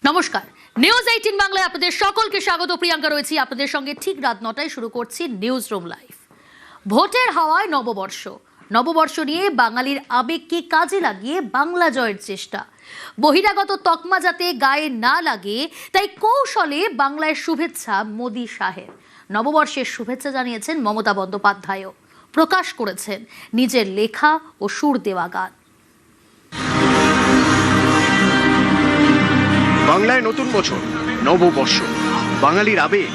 নমস্কার, নিউজ 18 বাংলায় আপনাদের সকলকে স্বাগত। প্রিয়াঙ্কা রয়েছি আপনাদের সঙ্গে ঠিক রাত 9টায়। শুরু করছি নিউজ রুম লাইভ। ভোটের হাওয়ায় নববর্ষ নিয়ে বাঙালির আবেগকে কাজে লাগিয়ে বাংলা জয়ের চেষ্টা। বহিরাগত তকমা যাতে গায়ে না লাগে তাই কৌশলে বাংলায় শুভেচ্ছা মোদি শাহের। নববর্ষের শুভেচ্ছা জানিয়েছেন মমতা বন্দ্যোপাধ্যায়ও। প্রকাশ করেছেন নিজের লেখা ও সুর দেওয়া গান। বাংলায় নতুন বছর, নববর্ষ, বাঙালির আবেগ।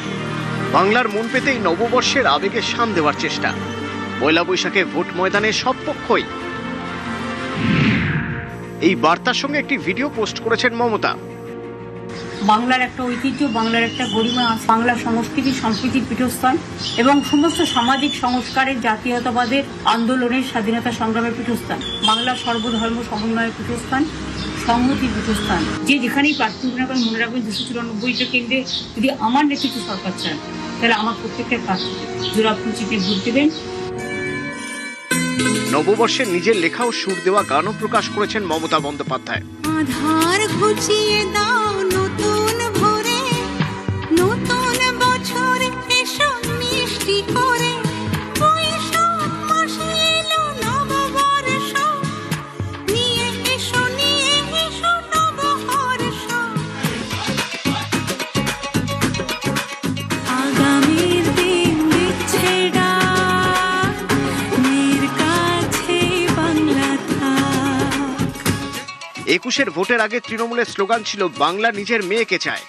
বাংলার মন পেতেই নববর্ষের আবেগে শান দেওয়ার চেষ্টা। পয়লা বৈশাখে ভোট ময়দানে সব পক্ষই। এই বার্তার সঙ্গে একটি ভিডিও পোস্ট করেছেন মমতা। বাংলার একটা ঐতিহ্য, বাংলার একটা গরিমা, বাংলা সংস্কৃতি সম্প্রীতির পীঠস্থান এবং সমস্ত সামাজিক সংস্কারের, জাতীয়তাবাদের আন্দোলনের, স্বাধীনতা সংগ্রামের পীঠস্থান। বাংলার সর্বধর্ম সমন্বয়ের পীঠস্থান, সংহতির পীঠস্থান। যে যেখানেই প্রার্থী না করেন মনে রাখবেন 294টা কেন্দ্রে যদি আমার নেতৃত্ব সরকার চান তাহলে আমার প্রত্যেকটা প্রার্থী জোড়াফুল চিঠি ভোট দেবেন। নববর্ষে নিজের লেখা ও সুর দেওয়া গানও প্রকাশ করেছেন মমতা বন্দ্যোপাধ্যায়। আধার ঘুচিয়ে দাও নতুন ভোরে, নতুন বছরে এসো মিষ্টি করে, বৈশাখ মাসে এলো নববর্ষ, নিয়ে এসো নববর্ষ। আগামীর দিন দিচ্ছে ডাক, মেয়ের কাছে বাংলা থাক। 21-এর ভোটের আগে তৃণমূলের স্লোগান ছিল বাংলা নিজের মেয়েকে চায়।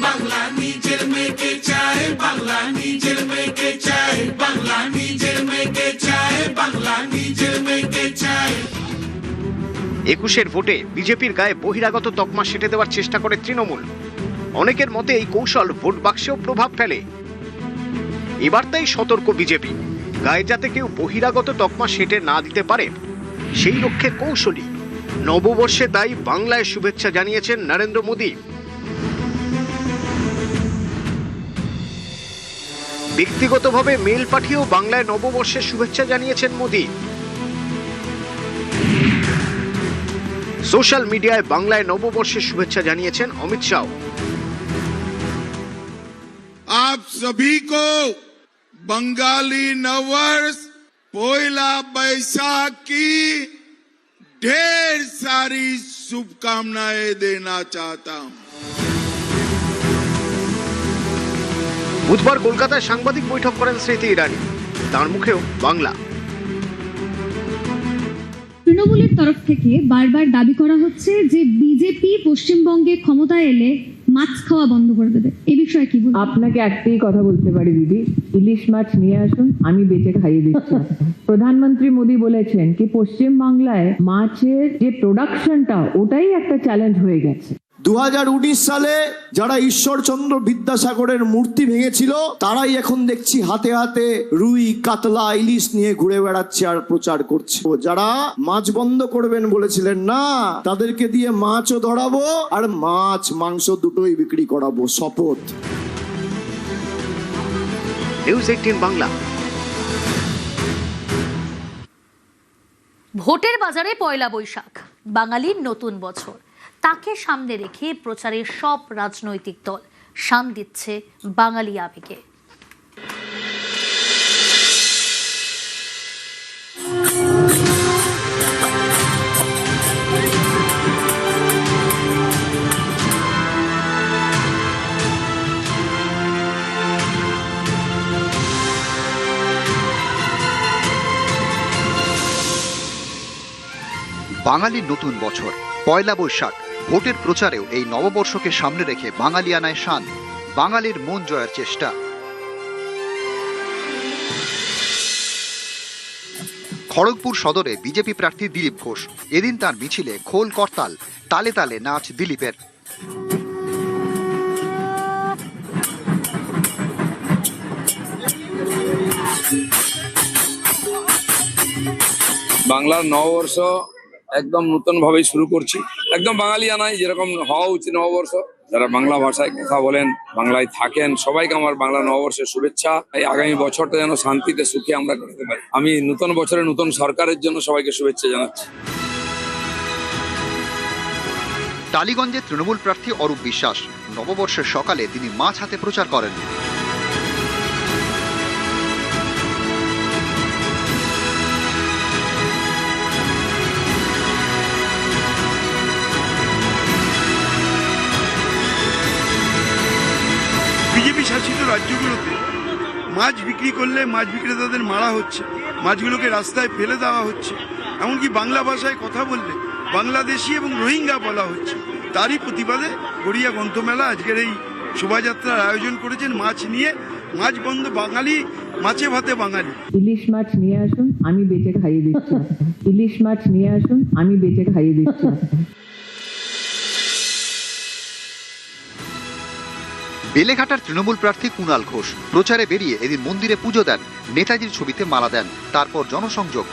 বাংলা নিজের মেয়েকে চায়, বাংলা নিজের মেয়েকে চায়, বাংলা নিজের মেয়েকে চায়, বাংলা নিজের মেয়েকে চায়। 21-এর ভোটে বিজেপির গায়ে বহিরাগত তকমা সেঁটে দেওয়ার চেষ্টা করে তৃণমূল। অনেকের মতে এই কৌশল ভোট বাক্সেও প্রভাব ফেলে। এবার তাই সতর্ক বিজেপি, গায়ে যাতে কেউ বহিরাগত তকমা সেঁটে না দিতে পারে সেই লক্ষ্যে কৌশলী। নববর্ষে তাই বাংলায় শুভেচ্ছা জানিয়েছেন নরেন্দ্র মোদী। ব্যক্তিগতভাবে মেল পাঠিয়েও বাংলায় নববর্ষের শুভেচ্ছা জানিয়েছেন মোদী। সোশ্যাল মিডিয়ায় বাংলায় নববর্ষের শুভেচ্ছা জানিয়েছেন অমিত শাহ। आप सभी को बंगाली नववर्ष पोयला बैसाख की ढेर सारी शुभकामनाएं देना चाहता हूं। বুধবার কলকাতায় সাংবাদিক বৈঠক করেন স্মৃতি ইরানি। তার মুখেও বাংলা। তৃণমূলের তরফ থেকে বারবার দাবি করা হচ্ছে যে বিজেপি পশ্চিমবঙ্গে ক্ষমতায় এলে মাছ খাওয়া বন্ধ করে দেবে। এই বিষয়ে কি বলবো? আপনাকে একটাই কথা বলতে পারি দিদি, ইলিশ মাছ নিয়ে আসুন, আমি বেঁচে খাইয়ে দিচ্ছি। প্রধানমন্ত্রী মোদী বলেছেন কি পশ্চিম বাংলায় মাছের যে প্রোডাকশনটা ওটাই একটা চ্যালেঞ্জ হয়ে গেছে। 2019 সালে যারা ঈশ্বরচন্দ্র বিদ্যাসাগরের মূর্তি ভেঙেছিল তারাই এখন দেখছি হাতে হাতে রুই, কাতলা, ইলিশ নিয়ে ঘুরে বেড়াচ্ছে আর প্রচার করছে। যারা মাছ বন্ধ করবেন বলেছিলেন না, তাদেরকে দিয়ে মাছও ধরাবো আর মাছ মাংস দুটোই বিক্রি করাবো, শপথ। নিউজ 18 বাংলা। ভোটের বাজারে পয়লা বৈশাখ, বাঙালির নতুন বছর। তাকে সামনে রেখে প্রচারের সব রাজনৈতিক দল শান দিচ্ছে বাঙালি আবেগে। বাঙালির নতুন বছর পয়লা বৈশাখ। ভোটের প্রচারেও এই নববর্ষকে সামনে রেখে বাঙালিয়ানায় শান, বাঙালির মন জয়ের চেষ্টা। খড়গপুর সদরে বিজেপি প্রার্থী দিলীপ ঘোষ। এদিন তার মিছিলে খোল করতাল, তালে তালে নাচ দিলীপের। বাংলার নববর্ষ একদম নতুন ভাবে শুরু করছি, একদম বাঙালিয়ানায় যেরকম হওয়া উচিত নববর্ষ। যারা বাংলা ভাষায় কথা বলেন, বাংলায় থাকেন, সবাইকে আমার বাংলা নববর্ষের শুভেচ্ছা। এই আগামী বছরটা যেন শান্তিতে সুখে আমরা করতে পারি। আমি নতুন বছরে নতুন সরকারের জন্য সবাইকে শুভেচ্ছা জানাচ্ছি। টালিগঞ্জে তৃণমূল প্রার্থী অরূপ বিশ্বাস। নববর্ষের সকালে তিনি মাছ হাতে প্রচার করেন। বিজেপি শাসিত রাজ্যগুলোতে মাছ বিক্রি করলে মাছ বিক্রেতাদের মারা হচ্ছে, মাছগুলোকে রাস্তায় ফেলে দেওয়া হচ্ছে, এমনকি বাংলা ভাষায় কথা বললে বাংলাদেশি এবং রোহিঙ্গা বলা হচ্ছে। তারই প্রতিবাদে গড়িয়া গ্রন্থমেলা আজকের এই শোভাযাত্রার আয়োজন করেছেন। মাছ নিয়ে, মাছ বন্ধ বাঙালি, মাছে ভাতে বাঙালি। ইলিশ মাছ নিয়ে আসুন, আমি বেচে খাইয়ে দিচ্ছি। ইলিশ মাছ নিয়ে আসুন, আমি বেচে খাইয়ে দিচ্ছি। বেলেঘাটার তৃণমূল প্রার্থী কুণাল ঘোষ প্রচারে বেরিয়ে এদিন মন্দিরে পুজো দেন, নেতাজির ছবিতে মালা দেন, তারপর জনসংযোগ।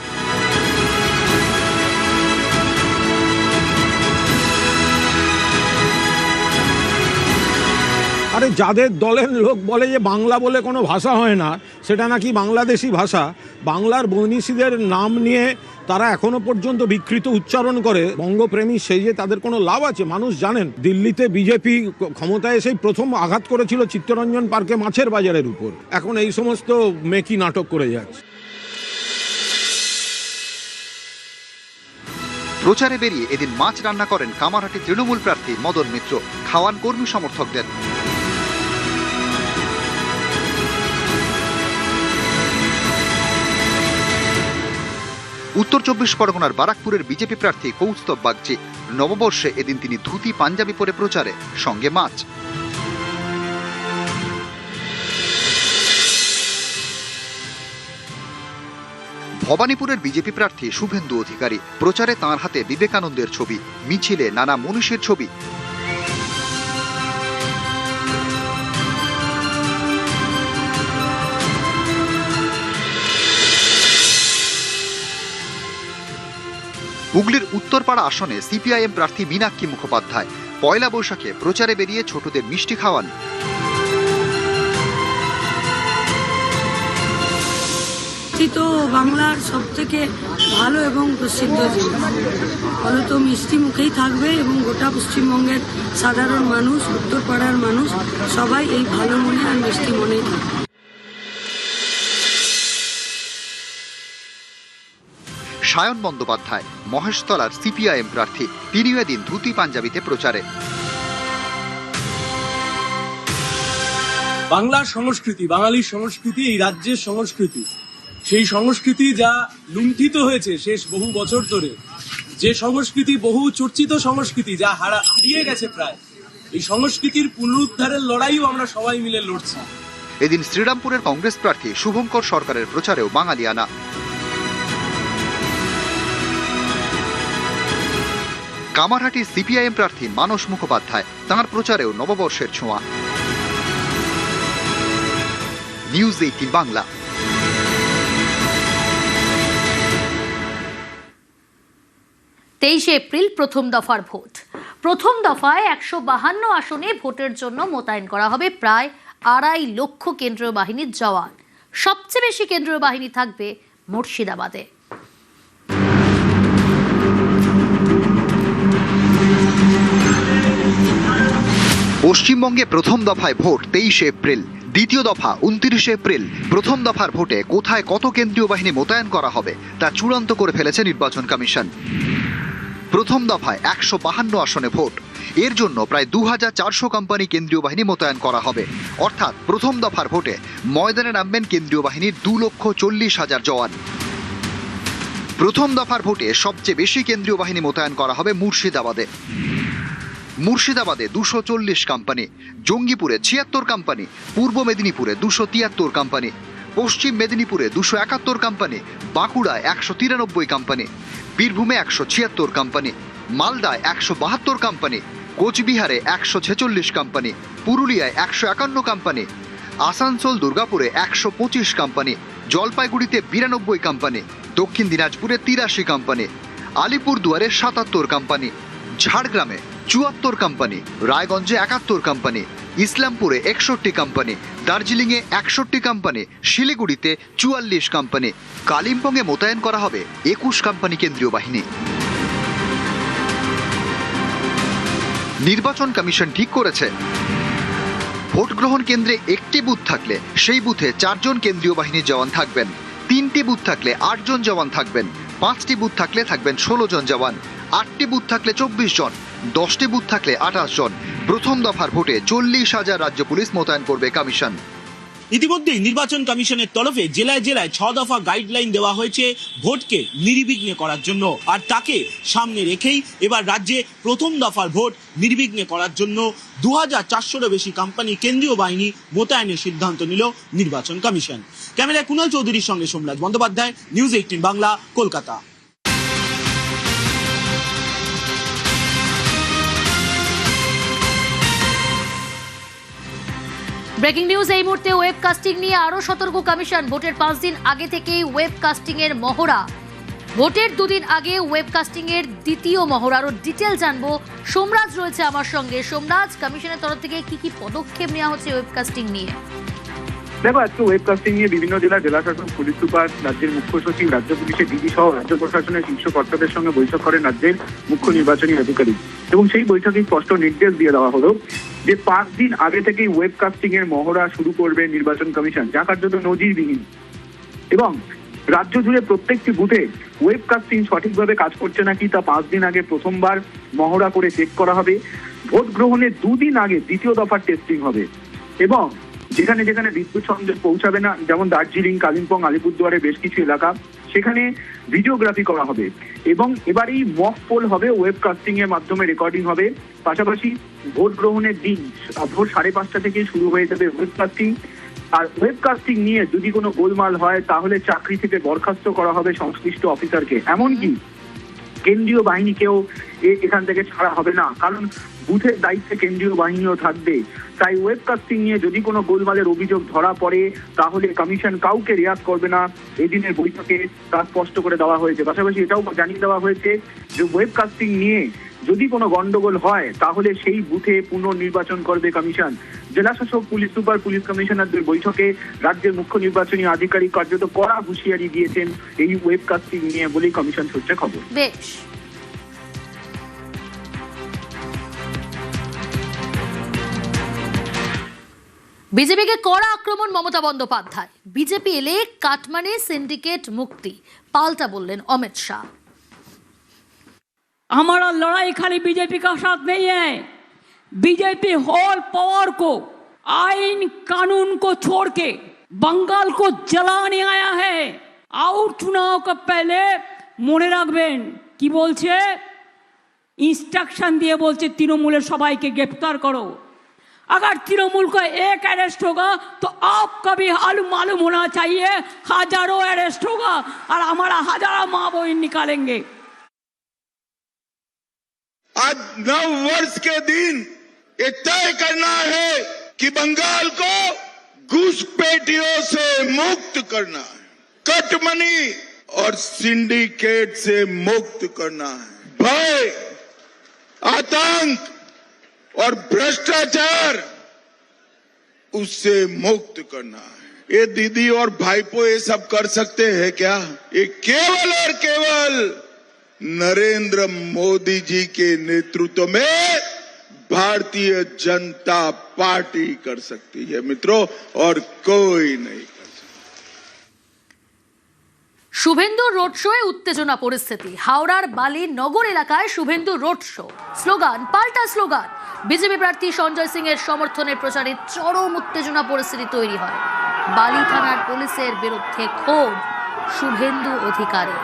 আরে যাদের দলের লোক বলে যে বাংলা বলে কোনো ভাষা হয় না, সেটা নাকি বাংলাদেশি ভাষা, বাংলার বৈনিশীদের নাম নিয়ে তারা এখনো পর্যন্ত বিকৃত উচ্চারণ করে, বঙ্গপ্রেমী সেই যে তাদের কোনো লাভ আছে? মানুষ জানেন দিল্লিতে বিজেপি ক্ষমতায় এসেই প্রথম আঘাত করেছিল চিত্তরঞ্জন পার্কে মাছের বাজারের উপর, এখন এই সমস্ত মেকি নাটক করে যাচ্ছে। প্রচারে বেরিয়ে এদিন মাছ রান্না করেন কামারহাটি তৃণমূল প্রার্থী মদন মিত্র, খাওয়ান কর্মী সমর্থকদের। উত্তর 24 পরগনার বারাকপুরের বিজেপি প্রার্থী কৌস্তব বাগচি, নববর্ষে এদিন তিনি ধুতি পাঞ্জাবি পরে প্রচারে, সঙ্গে মাছ। ভবানীপুরের বিজেপি প্রার্থী শুভেন্দু অধিকারী, প্রচারে তাঁর হাতে বিবেকানন্দের ছবি, মিছিলে নানা মনীষীর ছবি। হুগলির উত্তরপাড়া আসনে সিপিআইএম প্রার্থী মীনাক্ষী মুখোপাধ্যায় পয়লা বৈশাখে প্রচারে বেরিয়ে ছোটদের মিষ্টি খাওয়ান। তো বাংলার সব থেকে ভালো এবং প্রসিদ্ধ জিনিস ফলত মিষ্টি মুখেই থাকবে এবং গোটা পশ্চিমবঙ্গের সাধারণ মানুষ, উত্তরপাড়ার মানুষ সবাই এই ভালো মনে আর মিষ্টি মনেই থাকবে। সায়ন বন্দ্যোপাধ্যায় মহেশতলার সিপিআইএম প্রার্থী, তিনিও এদিন ধুতি পাঞ্জাবিতে প্রচারে। বাংলার সংস্কৃতি, বাঙালির সংস্কৃতি, এই রাজ্যের সংস্কৃতি, সেই সংস্কৃতি যা লুণ্ঠিত হয়েছে শেষ বহু বছর ধরে, যে সংস্কৃতি, বহু চর্চিত সংস্কৃতি যা হারিয়ে গেছে প্রায়, এই সংস্কৃতির পুনরুদ্ধারের লড়াইও আমরা সবাই মিলে লড়ছি। এদিন শ্রীরামপুরের কংগ্রেস প্রার্থী শুভঙ্কর সরকারের প্রচারেও বাঙালিয়ানা। কামারহাটির সিপিআইএম প্রার্থী মানস মুখোপাধ্যায়, তাঁর প্রচারেও নববর্ষের ছোঁয়া। নিউজ 18 বাংলা। এপ্রিল প্রথম দফার ভোট। প্রথম দফায় 152 আসনে ভোটের জন্য মোতায়েন করা হবে প্রায় 2.5 লক্ষ কেন্দ্রীয় বাহিনীর জওয়ান। সবচেয়ে বেশি কেন্দ্রীয় বাহিনী থাকবে মুর্শিদাবাদে। পশ্চিমবঙ্গে প্রথম দফায় ভোট 23 এপ্রিল, দ্বিতীয় দফা 29 এপ্রিল। প্রথম দফার ভোটে কোথায় কত কেন্দ্রীয় বাহিনী মোতায়েন করা হবে তা চূড়ান্ত করে ফেলেছে নির্বাচন কমিশন। প্রথম দফায় 152 আসনে ভোট, এর জন্য প্রায় 2400 কোম্পানি কেন্দ্রীয় বাহিনী মোতায়েন করা হবে। অর্থাৎ প্রথম দফার ভোটে ময়দানে নামবেন কেন্দ্রীয় বাহিনীর 2,40,000 জওয়ান। প্রথম দফার ভোটে সবচেয়ে বেশি কেন্দ্রীয় বাহিনী মোতায়েন করা হবে মুর্শিদাবাদে। মুর্শিদাবাদে 240 কোম্পানি, জঙ্গিপুরে 76 কোম্পানি, পূর্ব মেদিনীপুরে 273 কোম্পানি, পশ্চিম মেদিনীপুরে 271 কোম্পানি, বাঁকুড়ায় 193 কোম্পানি, বীরভূমে 176 কোম্পানি, মালদায় 172 কোম্পানি, কোচবিহারে 146 কোম্পানি, পুরুলিয়ায় 151 কোম্পানি, আসানসোল দুর্গাপুরে 125 কোম্পানি, জলপাইগুড়িতে 92 কোম্পানি, দক্ষিণ দিনাজপুরে 83 কোম্পানি, আলিপুরদুয়ারে 77 কোম্পানি, ঝাড়গ্রামে 74 কোম্পানি, রায়গঞ্জে 71 কোম্পানি, ইসলামপুরে 61 কোম্পানি, দার্জিলিংয়ে 61 কোম্পানি, শিলিগুড়িতে 44 কোম্পানি, কালিম্পংয়ে মোতায়েন করা হবে 21 কোম্পানি কেন্দ্রীয় বাহিনী। নির্বাচন কমিশন ঠিক করেছে ভোট গ্রহণ কেন্দ্রে একটি বুথ থাকলে সেই বুথে 4 জন কেন্দ্রীয় বাহিনীর জওয়ান থাকবেন, 3টি বুথ থাকলে 8 জন জওয়ান থাকবেন, 5টি বুথ থাকলে থাকবেন 16 জন জওয়ান, 8টি বুথ থাকলে 24 জন, 10টি বুথ থাকলে 28 জন। প্রথম দফার ভোটে 40,000 রাজ্য পুলিশ মোতায়েন করবে কমিশন। ইতিমধ্যেই নির্বাচন কমিশনের তরফে জেলায় জেলায় 6 দফা গাইডলাইন দেওয়া হয়েছে ভোটকে নির্বিঘ্নে করার জন্য, আর তাকে সামনে রেখেই এবার রাজ্যে প্রথম দফার ভোট নির্বিঘ্নে করার জন্য 2400-এরও বেশি কোম্পানি কেন্দ্রীয় বাহিনী মোতায়েনের সিদ্ধান্ত নিল নির্বাচন কমিশন। ক্যামেরায় কুণাল চৌধুরীর সঙ্গে Somraj Bandyopadhyay, news 18 Bangla, Kolkata. Breaking news এই মুহূর্তে ওয়েবকাস্টিং নিয়ে আরো সতর্ক কমিশন। ভোটের 5 দিন আগে থেকেই ওয়েবকাস্টিং এর মহড়া। ভোটের 2 দিন আগে ওয়েবকাস্টিং এর দ্বিতীয় মহড়ারও ডিটেল জানবো। সোমরাজ রয়েছে আমার সঙ্গে। সোমরাজ, কমিশনের তরফ থেকে কি কি পদক্ষেপ নেওয়া হচ্ছে ওয়েবকাস্টিং নিয়ে? দেখো, আজকে ওয়েবকাস্টিং নিয়ে বিভিন্ন জেলা শাসক, পুলিশ সুপার, রাজ্যের মুখ্য সচিব, রাজ্য পুলিশের ডিজি সহ রাজ্য প্রশাসনের শীর্ষ কর্তাদের সঙ্গে বৈঠক করেন রাজ্যের মুখ্য নির্বাচনী আধিকারিক। এবং সেই বৈঠকে স্পষ্ট নির্দেশ দিয়ে দেওয়া হলো যে 5 দিন আগে থেকেই ওয়েবকাস্টিং এর মহড়া শুরু করবে নির্বাচন কমিশন, যা কার্যত নজিরবিহীন। এবং রাজ্য জুড়ে প্রত্যেকটি বুথে ওয়েবকাস্টিং সঠিকভাবে কাজ করছে নাকি তা 5 দিন আগে প্রথমবার মহড়া করে চেক করা হবে। ভোট গ্রহণের 2 দিন আগে দ্বিতীয় দফার টেস্টিং হবে। এবং যেখানে যেখানে বিদ্যুৎ সংযোগ পৌঁছাবে না, যেমন দার্জিলিং, কালিম্পং, আলিপুরদুয়ারের বেশ কিছু এলাকা, সেখানে ভিডিওগ্রাফি করা হবে। এবং এবারেই মক পোল হবে, ওয়েবকাস্টিং এর মাধ্যমে রেকর্ডিং হবে। পাশাপাশি ভোট গ্রহণের দিন ভোর 5:30 থেকে শুরু হয়ে যাবে ওয়েবকাস্টিং। আর ওয়েবকাস্টিং নিয়ে যদি কোনো গোলমাল হয় তাহলে চাকরি থেকে বরখাস্ত করা হবে সংশ্লিষ্ট অফিসারকে। এমনকি কেন্দ্রীয় বাহিনীকেও এখান থেকে ছাড়া হবে না, কারণ বুথের দায়িত্বে কেন্দ্রীয় বাহিনীও থাকবে। তাই ওয়েবকাস্টিং নিয়ে যদি কোনো গোলমালের অভিযোগ ধরা পড়ে তাহলে কমিশন কাউকে রেয়াত করবে না, এদিনের বৈঠকে তা স্পষ্ট করে দেওয়া হয়েছে। পাশাপাশি এটাও জানিয়ে দেওয়া হয়েছে যে ওয়েবকাস্টিং নিয়ে যদি কোনো গন্ডগোল হয় তাহলে সেই বুথে পুনর্নির্বাচন করবে কমিশন। জেলা শাসক, পুলিশ সুপার, পুলিশ কমিশনারদের বৈঠকে রাজ্যের মুখ্য নির্বাচনী আধিকারিক কার্যত কড়া হুঁশিয়ারি দিয়েছেন এই ওয়েবকাস্টিং নিয়ে বলেই কমিশন সূত্রে খবর। বেশ, বিজেপিকে কড়া আক্রমণ মমতা বন্দ্যোপাধ্যায়। বিজেপি এলে কাটমানি সিন্ডিকেট মুক্তি, পাল্টা বললেন অমিত शाह। हमारा लड़ाई खाली बीजेपी का साथ नहीं है। बीजेपी होल पावर को, आइन कानून को छोड़ के बंगाल को जलाने आया है। और चुनाव का पहले মনে রাখবেন কি বলছে, इंस्ट्रक्शन दिए बोलছে तृणमूलेर सबाई के गिरफ्तार करो। अगर तृणमूल का एक अरेस्ट होगा तो आपका भी मालूम होना चाहिए, हजारों अरेस्ट होगा और हमारा हजारों माँ बहन निकालेंगे। आज 9 वर्ष के दिन ये तय करना है कि बंगाल को घुसपैठियों से मुक्त करना है, कट मनी और सिंडिकेट से मुक्त करना है, भय, आतंक और भ्रष्टाचार उससे मुक्त करना है। ये दीदी और भाईपो ये सब कर सकते हैं क्या? ये केवल और केवल नरेंद्र मोदी जी के नेतृत्व में भारतीय जनता पार्टी कर सकती है मित्रों, और कोई नहीं कर सकता। শুভেন্দু রোড শোয়ে উত্তেজনা পরিস্থিতি। হাওড়ার বালি নগর এলাকায় শুভেন্দু রোড শো, স্লোগান পাল্টা স্লোগান। বিজেপি প্রার্থী সঞ্জয় সিং এর সমর্থনের প্রচারে চরম উত্তেজনা পরিস্থিতি তৈরি হয়। বালি থানার পুলিশের বিরুদ্ধে ক্ষোভ শুভেন্দু অধিকারী।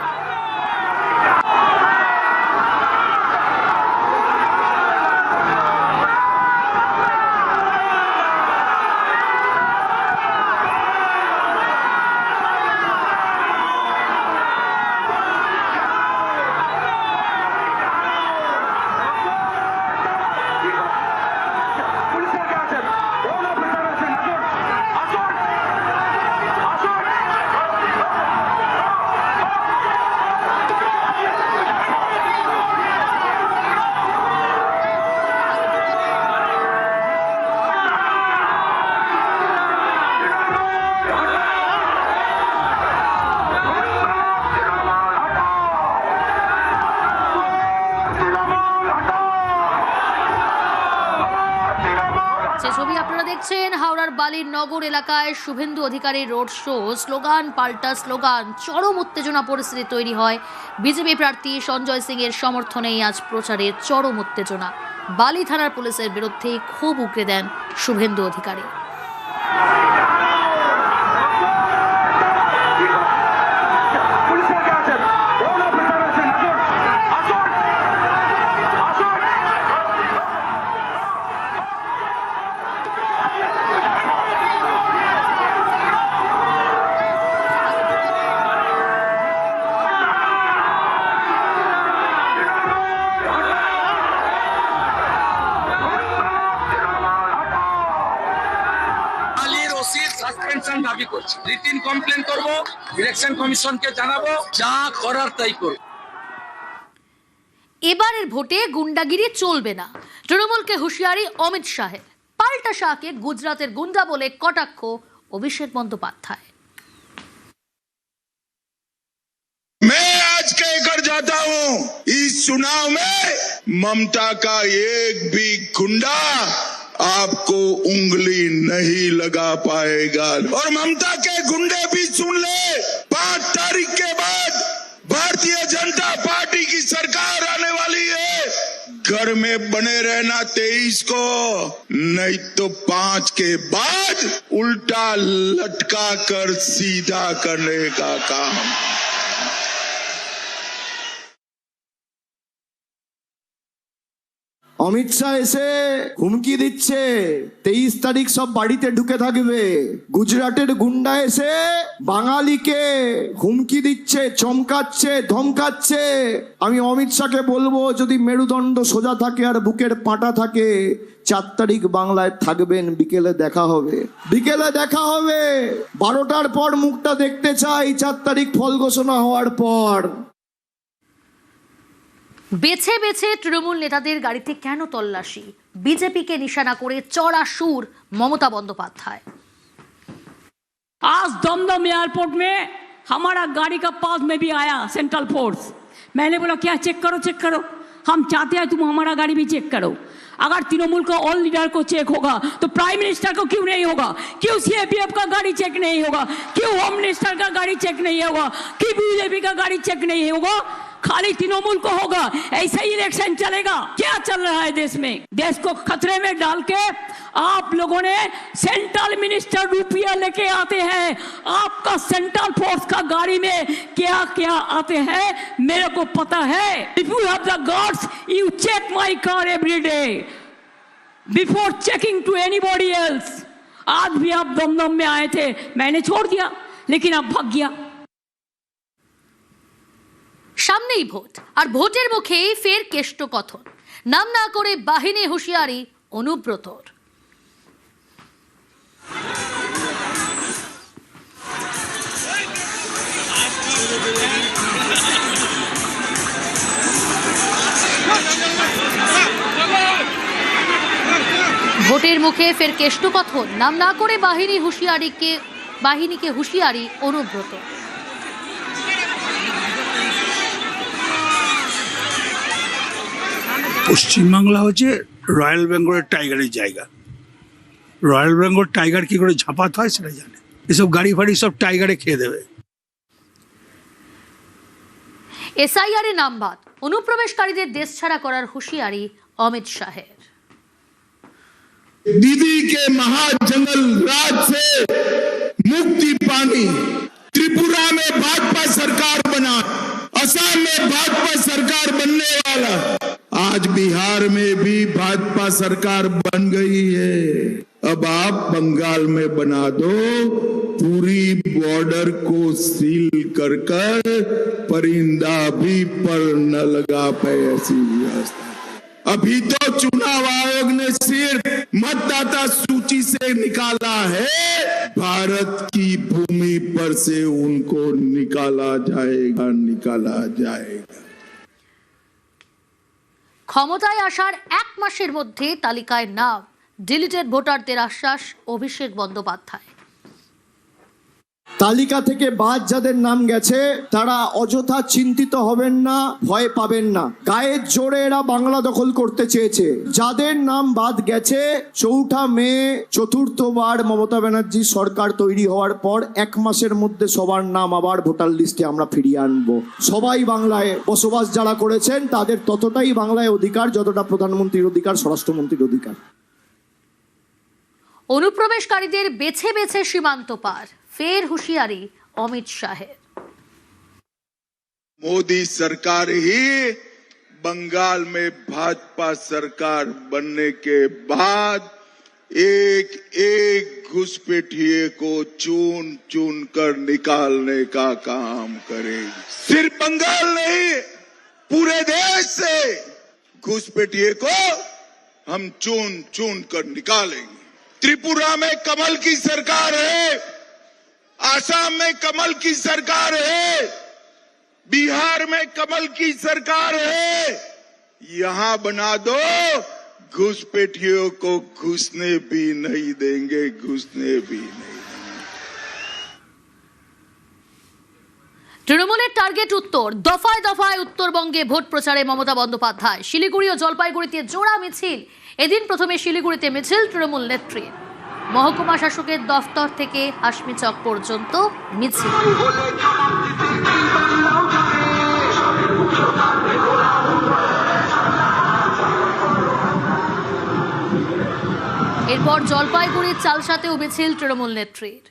যে ছবি আপনারা দেখছেন, হাওড়ার বালির নগর এলাকায় শুভেন্দু অধিকারীর রোড শো, স্লোগান পাল্টা স্লোগান, চরম উত্তেজনা পরিস্থিতি তৈরি হয়। বিজেপি প্রার্থী সঞ্জয় সিং এর সমর্থনেই আজ প্রচারে চরম উত্তেজনা। বালি থানার পুলিশের বিরুদ্ধে ক্ষোভ উগরে দেন শুভেন্দু অধিকারী। সাসপেনশন দাবি করছি, রিটিন কমপ্লেন করব, ইলেকশন কমিশনকে জানাবো, যা করার তাই করব। এবারের ভোটে গুন্ডাগিরি চলবে না, তৃণমূলকে হুঁশিয়ারি অমিত শাহের। পাল্টা শাহকে গুজরাতের গুন্ডা বলে কটাক্ষ অভিষেক বন্দ্যোপাধ্যায়। मैं आज कह कर जाता हूं, इस चुनाव में ममता का एक भी गुंडा आपको उंगली नहीं लगा पाएगा। और ममता के गुंडे भी सुन ले, 5 तारीख के बाद भारतीय जनता पार्टी की सरकार आने वाली है। घर में बने रहना 23 को, नहीं तो 5 के बाद उल्टा लटका कर सीधा करने का काम। অমিত শাহ এসে হুমকি দিচ্ছে 23 তারিখ সব বাড়িতে ঢুকে থাকবে। গুজরাটের গুন্ডা এসে বাঙালিকে হুমকি দিচ্ছে, চমকাচ্ছে, ধমকাচ্ছে। আমি অমিত শাহকে বলবো, যদি মেরুদণ্ড সোজা থাকে আর বুকের পাটা থাকে, 4 তারিখ বাংলায় থাকবেন, বিকেলে দেখা হবে। বিকেলে দেখা হবে, 12টার পর মুখটা দেখতে চাই, 4 তারিখ ফল ঘোষণা হওয়ার পর। বেছে বেছে তৃণমূল নেতাদের গাড়িতে কেন তল্লাশি? বিজেপিকে নিশানা করে চড়া সুর মমতা বন্দ্যোপাধ্যায়। आज दमदम एयरपोर्ट में हमारा गाड़ी का पास में भी आया सेंट्रल फोर्स। मैंने बोला क्या चेक करो, चेक करो, हम चाहते हैं तुम हमारा गाड़ी भी चेक करो। अगर तृणमूल का ऑल लीडर को चेक होगा तो प्राइम मिनिस्टर को क्यों नहीं होगा? क्यों सीएपीएफ का गाड़ी चेक नहीं होगा? क्यों होम मिनिस्टर का गाड़ी चेक नहीं होगा? क्यों बीजेपी का गाड़ी चेक नहीं होगा? खाली तृणमूल को होगा? ऐसा ही इलेक्शन चलेगा? क्या चल रहा है देश में? देश को खतरे में डाल के आप लोगों ने सेंट्रल मिनिस्टर रुपया लेके आते हैं। आपका सेंट्रल फोर्स का गाड़ी में क्या क्या आते हैं मेरे को पता है। If you have the gods you check my car every day before checking to anybody else. आज भी आप दमदम में आए थे, मैंने छोड़ दिया, लेकिन अब भाग गया। সামনেই ভোট, আর ভোটের মুখেই ফের কেষ্টকথন। নাম না করে বাহিনী হুঁশিয়ারি অনুব্রতর। ভোটের মুখে ফের কেষ্টকথন, নাম না করে বাহিনীকে হুঁশিয়ারি অনুব্রত। পশ্চিমবাংলা হচ্ছে রয়্যাল বেঙ্গলের টাইগারের জায়গা। রয়্যাল বেঙ্গল টাইগার কি করে ঝাঁপাত হয় সেটা জানে। এসব গাড়ি ফাড়ি সব টাইগারে খেয়ে দেবে। এসআইআর এ নাম বাদ, অনুপ্রবেশকারীদের দেশ ছাড়া করার হুঁশিয়ারি অমিত শাহের। दीदी के महाजंगल राज से मुक्ति पानी, त्रिपुरा में भाजपा सरकार बना, असम में भाजपा सरकार बनने वाला, आज बिहार में भी भाजपा सरकार बन गई है। अब आप बंगाल में बना दो, पूरी बॉर्डर को सील कर परिंदा भी पर न लगा पाए ऐसी व्यवस्था। अभी तो चुनाव आयोग ने सिर्फ मतदाता सूची से निकाला है, भारत की भूमि पर से उनको निकाला जाएगा। ক্ষমতায় আসার 1 মাসের মধ্যে তালিকায় নাম, ডিলিটেড ভোটারদের আশ্বাস অভিষেক বন্দ্যোপাধ্যায়। তালিকা থেকে বাদ যাদের নাম গেছে তারা অযথা চিন্তিত হবেন না, ভয় পাবেন না। গায়ের জোরে এরা বাংলা দখল করতে চেয়েছে। যাদের নাম বাদ গেছে 4 মে চতুর্থবার মমতা ব্যানার্জি সরকার তৈরি হওয়ার পর 1 মাসের মধ্যে সবার নাম আবার ভোটার লিস্টে আমরা ফিরিয়ে আনবো। সবাই বাংলায় বসবাস যারা করেছেন তাদের ততটাই বাংলায় অধিকার যতটা প্রধানমন্ত্রীর অধিকার, স্বরাষ্ট্রমন্ত্রীর অধিকার। অনুপ্রবেশকারীদের বেছে বেছে সীমান্ত পার, ফের হুঁশিয়ারি অমিত শাহের। मोदी सरकार ही बंगाल में भाजपा सरकार बनने के बाद एक एक घुसपैठिए को चुन चुन कर निकालने का काम करेगी। सिर्फ बंगाल नहीं, पूरे देश से घुसपैठिए को हम चुन चुन कर निकालेंगे। त्रिपुरा में कमल की सरकार है, आसाम में कमल की सरकार है, बिहार में कमल की सरकार है। यहां बना दो, घुसपैठियों को घुसने भी नहीं देंगे, घुसने भी नहीं। তৃণমূলের টার্গেট উত্তর, দফায় দফায় উত্তরবঙ্গে ভোট প্রচারে মমতা বন্দ্যোপাধ্যায়। শিলিগুড়ি ও জলপাইগুড়িতে জোড়া মিছিল। এদিন প্রথমে শিলিগুড়িতে মিছিল তৃণমূল নেত্রীর। মহকুমা শাসকের দফতর থেকে হাসমি চক পর্যন্ত মিছিল। এরপর জলপাইগুড়ির চালসাতেও মিছিল তৃণমূল নেত্রীর।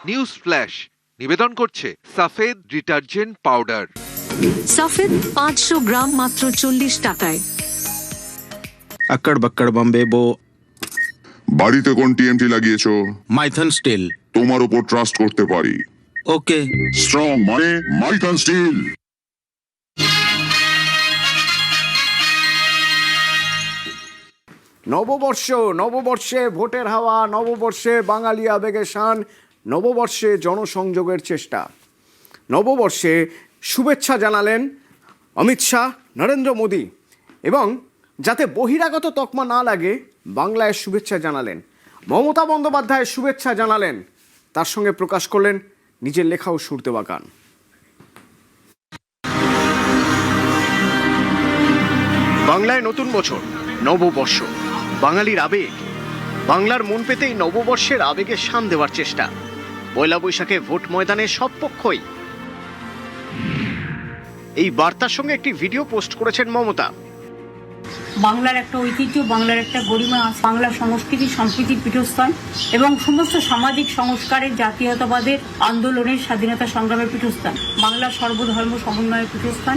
নিউজ ফ্ল্যাশ নিবেদন করছে সাফেদ ডিটারজেন্ট পাউডার। সাফেদ 500 গ্রাম মাত্র 40 টাকায়। আকড় বাক্কড় বম্বে বো। বাড়িতে কোন টিএমটি লাগিয়েছো? মাইথন স্টিল। তোমার উপর ট্রাস্ট করতে পারি। ওকে। স্ট্রং মানে মাইথন স্টিল। নববর্ষে ভোটের হাওয়া, নববর্ষে বাঙালি আবেগে শান, নববর্ষে জনসংযোগের চেষ্টা। নববর্ষে শুভেচ্ছা জানালেন অমিত শাহ, নরেন্দ্র মোদী, এবং যাতে বহিরাগত তকমা না লাগে বাংলায় শুভেচ্ছা জানালেন। মমতা বন্দ্যোপাধ্যায় শুভেচ্ছা জানালেন, তার সঙ্গে প্রকাশ করলেন নিজের লেখা ও সুর দেওয়া গান। বাংলায় নতুন বছর, নববর্ষ, বাঙালির আবেগ। বাংলার মন পেতেই নববর্ষের আবেগে শান দেওয়ার চেষ্টা। পয়লা বৈশাখে ভোট ময়দানে সব পক্ষই। এই বার্তার সঙ্গে একটি ভিডিও পোস্ট করেছেন মমতা। বাংলার একটা ঐতিহ্য, বাংলার একটা গরিমা আছে, বাংলা সংস্কৃতি সম্প্রীতির পীঠস্থান এবং সমস্ত সামাজিক সংস্কারের, জাতীয়তাবাদের আন্দোলনের, স্বাধীনতা সংগ্রামের পীঠস্থান, বাংলার সর্বধর্ম সমন্বয়ের পীঠস্থান,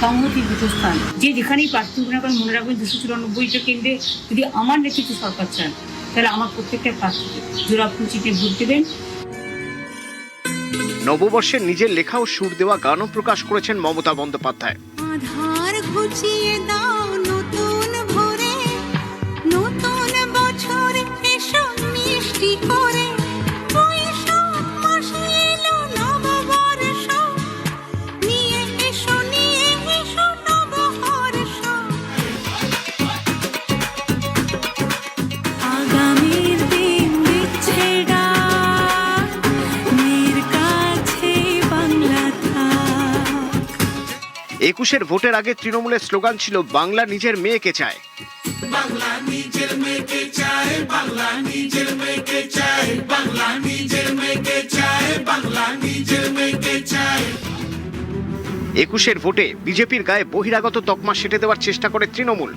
সংহতির পীঠস্থান। যে যেখানেই প্রার্থী না করেন মনে রাখবেন 294টা কেন্দ্রে যদি আমার নেতৃত্বে সরকার চান তাহলে আমার প্রত্যেকটা প্রার্থীকে জোড়া ফুল চিঠি ভোট দেবেন। নববর্ষের নিজের লেখা ও সুর দেওয়া গানও প্রকাশ করেছেন মমতা বন্দ্যোপাধ্যায়। আধার ঘুচিয়ে দাও নতুন ভোরে, নতুন বছরে এসো মিষ্টি করে, বৈশাখ মাসে এলো নববর্ষ, নিয়ে এসো নববর্ষ। আগামীর দিন দিচ্ছে ডাক, মেয়ের কাছে বাংলা থাক। 21-এর ভোটের আগে তৃণমূলের স্লোগান ছিল বাংলা নিজের মেয়েকে চায়। বাংলা নিজের মেয়েকে চায়, বাংলা নিজের মেয়েকে চায়, বাংলা নিজের মেয়েকে চায়, বাংলা নিজের মেয়েকে চায়। 21-এর ভোটে বিজেপির গায়ে বহিরাগত তকমা সেটে দেওয়ার চেষ্টা করে তৃণমূল।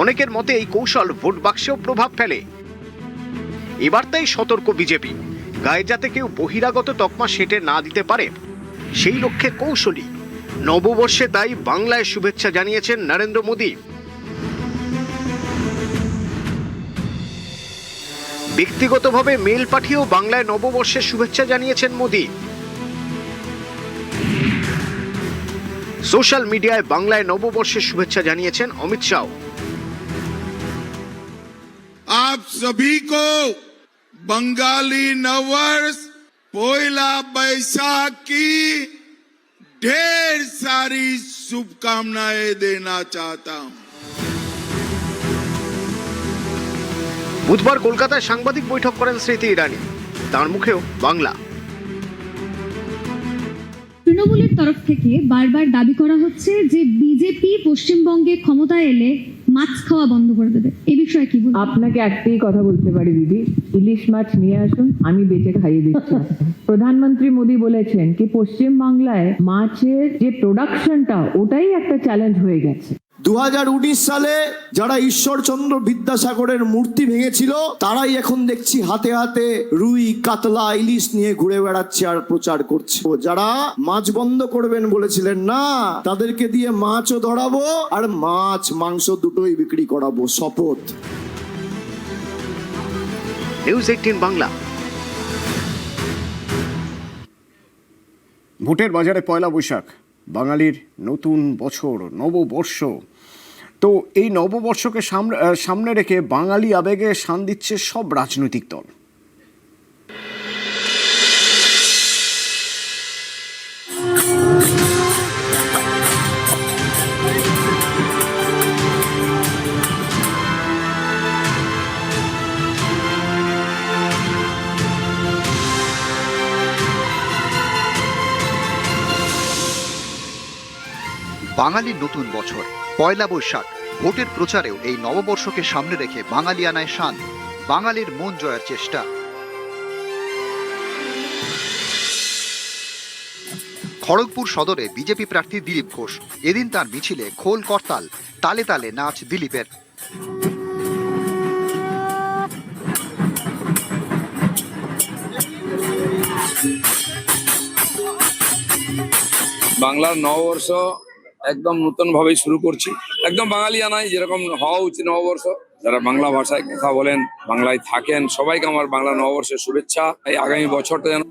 অনেকের মতে এই কৌশল ভোট বাক্সেও প্রভাব ফেলে। এবার তাই সতর্ক বিজেপি, গায়ে যাতে কেউ বহিরাগত তকমা সেটে না দিতে পারে সেই লক্ষ্যে কৌশলী। নববর্ষে তাই বাংলায় শুভেচ্ছা জানিয়েছেন নরেন্দ্র মোদী। ব্যক্তিগতভাবে মেল পাঠিয়েও বাংলায় নববর্ষের শুভেচ্ছা জানিয়েছেন মোদী। সোশ্যাল মিডিয়ায় বাংলায় নববর্ষের শুভেচ্ছা জানিয়েছেন অমিত শাহ। आप सभी को बंगाली नववर्ष पोइला बैसाख की ढेर सारी शुभकामनाएं देना चाहता हूं। বুধবার কলকাতায় সাংবাদিক বৈঠক করেন স্মৃতি ইরানি, তার মুখেও বাংলা। তৃণমূলের তরফ থেকে বারবার দাবি করা হচ্ছে যে বিজেপি পশ্চিমবঙ্গে ক্ষমতায় এলে মাছ খাওয়া বন্ধ করে দেবে, এই বিষয়ে কি বলবেন? আপনাকে একটাই কথা বলতে পারি দিদি, ইলিশ মাছ নিয়ে আসুন, আমি বেচে খাইয়ে দিচ্ছি। প্রধানমন্ত্রী মোদী বলেছেন কি পশ্চিম বাংলায় মাছের যে প্রোডাকশনটা ওটাই একটা চ্যালেঞ্জ হয়ে গেছে। 2019 সালে যারা ঈশ্বরচন্দ্র বিদ্যাসাগরের মূর্তি ভেঙেছিল তারাই এখন দেখছি হাতে হাতে রুই কাতলা ইলিশ নিয়ে ঘুরে বেড়াচ্ছে আর প্রচার করছে। যারা মাছ বন্ধ করবেন বলেছিলেন না, তাদেরকে দিয়ে মাছও ধরাবো আর মাছ মাংস দুটোই বিক্রি করাবো, শপথ। নিউজ 18 বাংলা। ভোটের বাজারে পয়লা বৈশাখ, বাঙালির নতুন বছর, নববর্ষ। তো এই নববর্ষকে সামনে রেখে বাঙালি আবেগে শান দিচ্ছে সব রাজনৈতিক দল। বাঙালির নতুন বছর পয়লা বৈশাখ, ভোটের প্রচারেও এই নববর্ষকে সামনে রেখে বাঙালিয়ানায় শান, বাঙালির মন জয়ের চেষ্টা। খড়গপুর সদরে বিজেপি প্রার্থী দিলীপ ঘোষ, এদিন তার মিছিলে খোল করতাল, তালে তালে নাচ দিলীপের। বাংলার নববর্ষ একদম নতুন ভাবে শুরু করছি, একদম বাঙালিয়ানায় যেরকম হওয়া উচিত নববর্ষ। যারা বাংলা ভাষায় কথা বলেন, বাংলায় থাকেন, সবাইকে আমার বাংলা নববর্ষের শুভেচ্ছা। এই আগামী বছরটা যেন